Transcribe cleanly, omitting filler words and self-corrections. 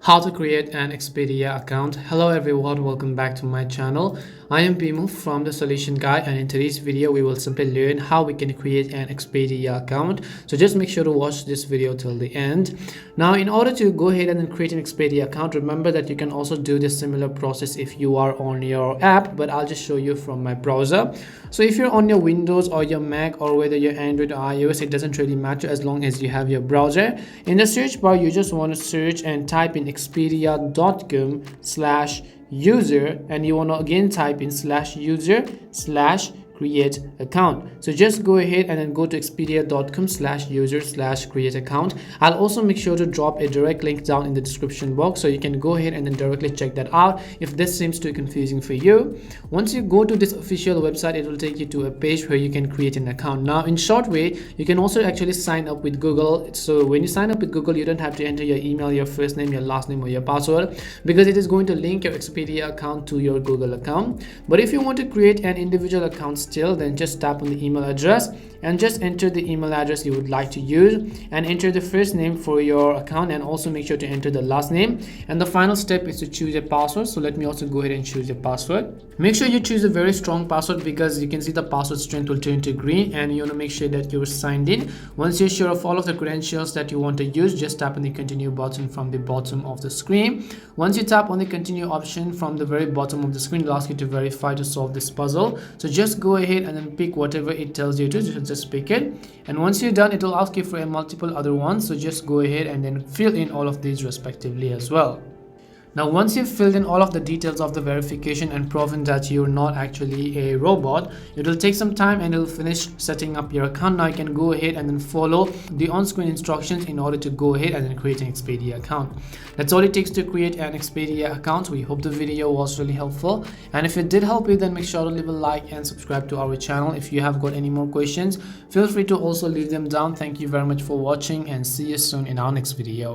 How to create an Expedia account. Hello everyone, welcome back to my channel. I am Bimu from the Solution Guide, and in today's video we will simply learn how we can create an Expedia account. So just make sure to watch this video till the end. Now in order to go ahead and then create an Expedia account, remember that you can also do this similar process if you are on your app, but I'll just show you from my browser. So if you're on your Windows or your Mac, or whether you're Android or iOS, it doesn't really matter as long as you have your browser. In the search bar you just want to search and type in expedia.com/user, and you want to again type in /user/create account. So just go ahead and then go to expedia.com/user/create account. I'll also make sure to drop a direct link down in the description box, so you can go ahead and then directly check that out if this seems too confusing for you. Once you go to this official website, it will take you to a page where you can create an account. Now in short way, you can also actually sign up with Google. So when you sign up with Google, you don't have to enter your email, your first name, your last name, or your password, because it is going to link your Expedia account to your Google account. But if you want to create an individual account still, then just tap on the email address and just enter the email address you would like to use, and enter the first name for your account, and also make sure to enter the last name. And the final step is to choose a password. So let me also go ahead and choose a password. Make sure you choose a very strong password, because you can see the password strength will turn to green, and you want to make sure that you're signed in. Once you're sure of all of the credentials that you want to use, just tap on the continue button from the bottom of the screen. Once you tap on the continue option from the very bottom of the screen, it'll ask you to verify to solve this puzzle. So just go ahead and then pick whatever it tells you to, just pick it. And once you're done, it will ask you for a multiple other ones, so just go ahead and then fill in all of these respectively as well. Now once you've filled in all of the details of the verification and proven that you're not actually a robot, it will take some time and it'll finish setting up your account. Now you can go ahead and then follow the on-screen instructions in order to go ahead and then create an Expedia account. That's all it takes to create an Expedia account. We hope the video was really helpful, and if it did help you, then make sure to leave a like and subscribe to our channel. If you have got any more questions, feel free to also leave them down. Thank you very much for watching, and see you soon in our next video.